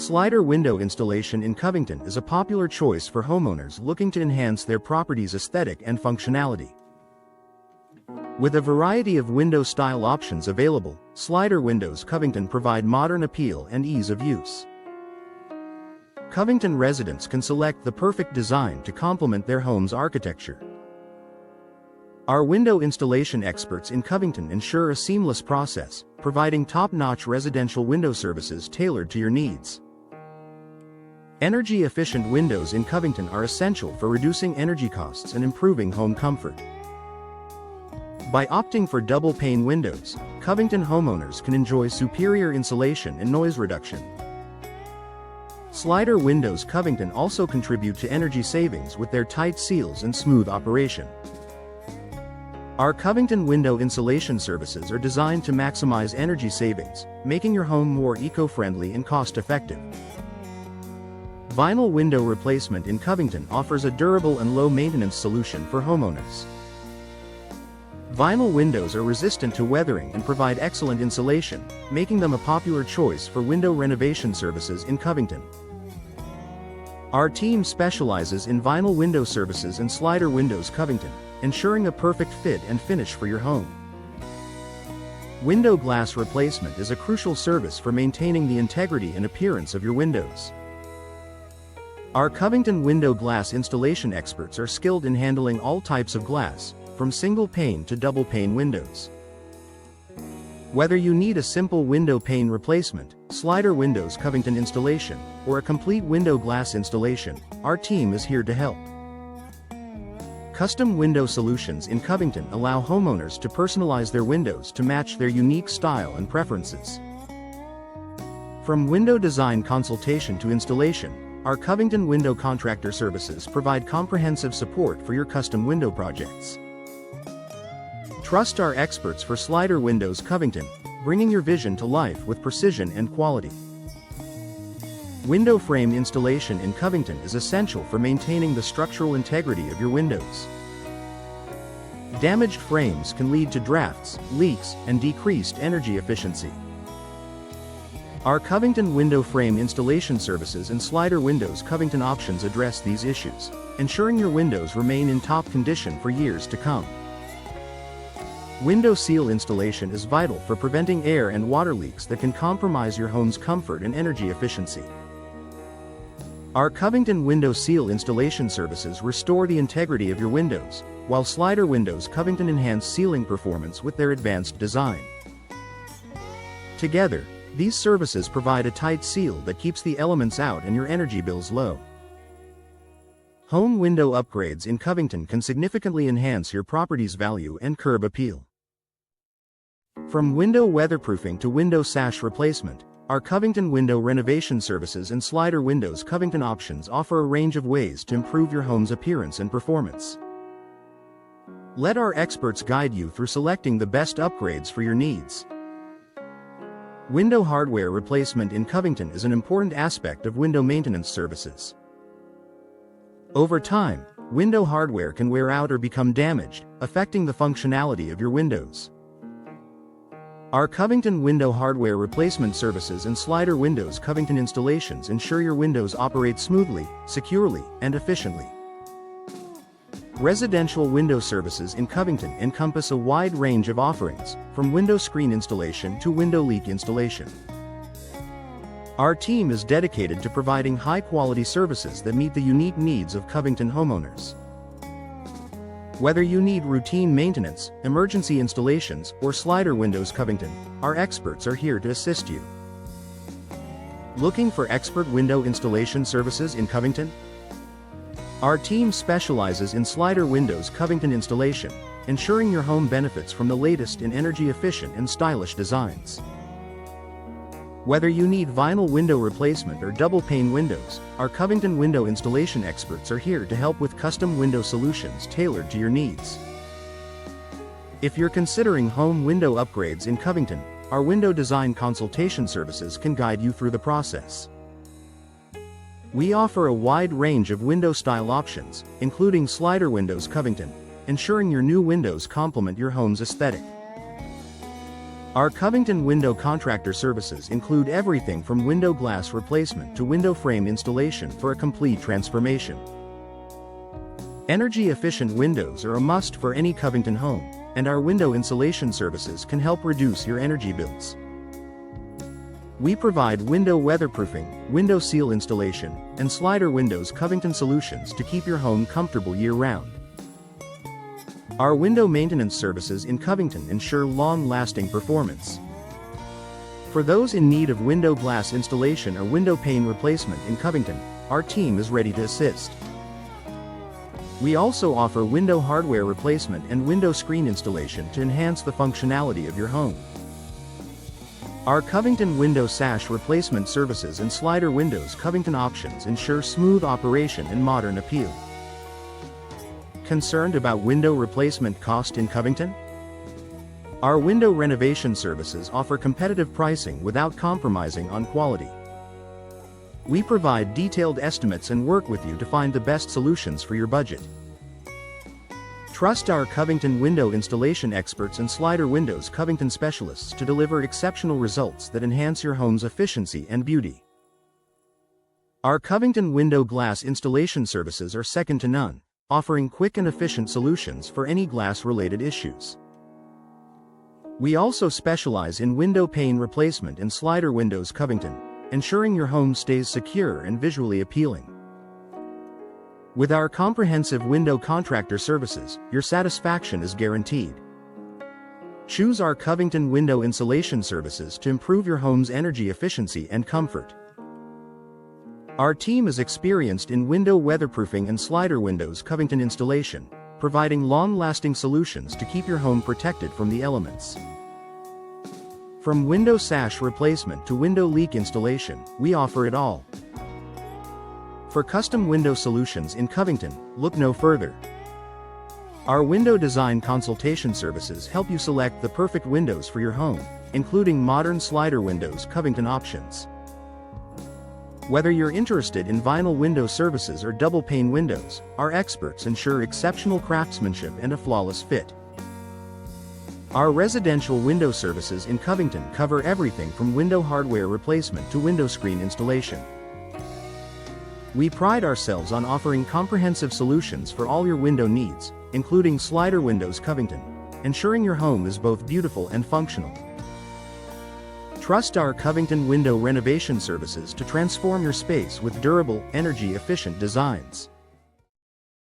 Slider window installation in Covington is a popular choice for homeowners looking to enhance their property's aesthetic and functionality. With a variety of window style options available, Slider Windows Covington provide modern appeal and ease of use. Covington residents can select the perfect design to complement their home's architecture. Our window installation experts in Covington ensure a seamless process, providing top-notch residential window services tailored to your needs. Energy-efficient windows in Covington are essential for reducing energy costs and improving home comfort. By opting for double-pane windows, Covington homeowners can enjoy superior insulation and noise reduction. Slider Windows Covington also contribute to energy savings with their tight seals and smooth operation. Our Covington window insulation services are designed to maximize energy savings, making your home more eco-friendly and cost-effective. Vinyl window replacement in Covington offers a durable and low-maintenance solution for homeowners. Vinyl windows are resistant to weathering and provide excellent insulation, making them a popular choice for window renovation services in Covington. Our team specializes in vinyl window services and Slider Windows Covington, ensuring a perfect fit and finish for your home. Window glass replacement is a crucial service for maintaining the integrity and appearance of your windows. Our Covington window glass installation experts are skilled in handling all types of glass, from single-pane to double-pane windows. Whether you need a simple window pane replacement, Slider Windows Covington installation, or a complete window glass installation, our team is here to help. Custom window solutions in Covington allow homeowners to personalize their windows to match their unique style and preferences. From window design consultation to installation, our Covington window contractor services provide comprehensive support for your custom window projects. Trust our experts for Slider Windows Covington, bringing your vision to life with precision and quality. Window frame installation in Covington is essential for maintaining the structural integrity of your windows. Damaged frames can lead to drafts, leaks, and decreased energy efficiency. Our Covington window frame installation services and Slider Windows Covington options address these issues, ensuring your windows remain in top condition for years to come. Window seal installation is vital for preventing air and water leaks that can compromise your home's comfort and energy efficiency. Our Covington window seal installation services restore the integrity of your windows, while Slider Windows Covington enhance sealing performance with their advanced design. Together, these services provide a tight seal that keeps the elements out and your energy bills low. Home window upgrades in Covington can significantly enhance your property's value and curb appeal. From window weatherproofing to window sash replacement, our Covington window renovation services and Slider Windows Covington options offer a range of ways to improve your home's appearance and performance. Let our experts guide you through selecting the best upgrades for your needs. Window hardware replacement in Covington is an important aspect of window maintenance services. Over time, window hardware can wear out or become damaged, affecting the functionality of your windows. Our Covington window hardware replacement services and Slider Windows Covington installations ensure your windows operate smoothly, securely, and efficiently. Residential window services in Covington encompass a wide range of offerings, from window screen installation to window leak installation. Our team is dedicated to providing high-quality services that meet the unique needs of Covington homeowners. Whether you need routine maintenance, emergency installations, or Slider Windows Covington, our experts are here to assist you. Looking for expert window installation services in Covington? Our team specializes in Slider Windows Covington installation, ensuring your home benefits from the latest in energy-efficient and stylish designs. Whether you need vinyl window replacement or double-pane windows, our Covington window installation experts are here to help with custom window solutions tailored to your needs. If you're considering home window upgrades in Covington, our window design consultation services can guide you through the process. We offer a wide range of window style options, including Slider Windows Covington, ensuring your new windows complement your home's aesthetic. Our Covington window contractor services include everything from window glass replacement to window frame installation for a complete transformation. Energy-efficient windows are a must for any Covington home, and our window insulation services can help reduce your energy bills. We provide window weatherproofing, window seal installation, and slider windows Covington solutions to keep your home comfortable year-round. Our window maintenance services in Covington ensure long-lasting performance. For those in need of window glass installation or window pane replacement in Covington, our team is ready to assist. We also offer window hardware replacement and window screen installation to enhance the functionality of your home. Our Covington window sash replacement services and slider windows Covington options ensure smooth operation and modern appeal. Concerned about window replacement cost in Covington? Our window renovation services offer competitive pricing without compromising on quality. We provide detailed estimates and work with you to find the best solutions for your budget. Trust our Covington window installation experts and slider windows Covington specialists to deliver exceptional results that enhance your home's efficiency and beauty. Our Covington window glass installation services are second to none, offering quick and efficient solutions for any glass-related issues. We also specialize in window pane replacement and slider windows Covington, ensuring your home stays secure and visually appealing. With our comprehensive window contractor services, your satisfaction is guaranteed. Choose our Covington window insulation services to improve your home's energy efficiency and comfort. Our team is experienced in window weatherproofing and slider windows Covington installation, providing long-lasting solutions to keep your home protected from the elements. From window sash replacement to window leak installation, we offer it all. For custom window solutions in Covington, look no further. Our window design consultation services help you select the perfect windows for your home, including modern slider windows Covington options. Whether you're interested in vinyl window services or double-pane windows, our experts ensure exceptional craftsmanship and a flawless fit. Our residential window services in Covington cover everything from window hardware replacement to window screen installation. We pride ourselves on offering comprehensive solutions for all your window needs, including slider windows Covington, ensuring your home is both beautiful and functional. Trust our Covington window renovation services to transform your space with durable, energy-efficient designs.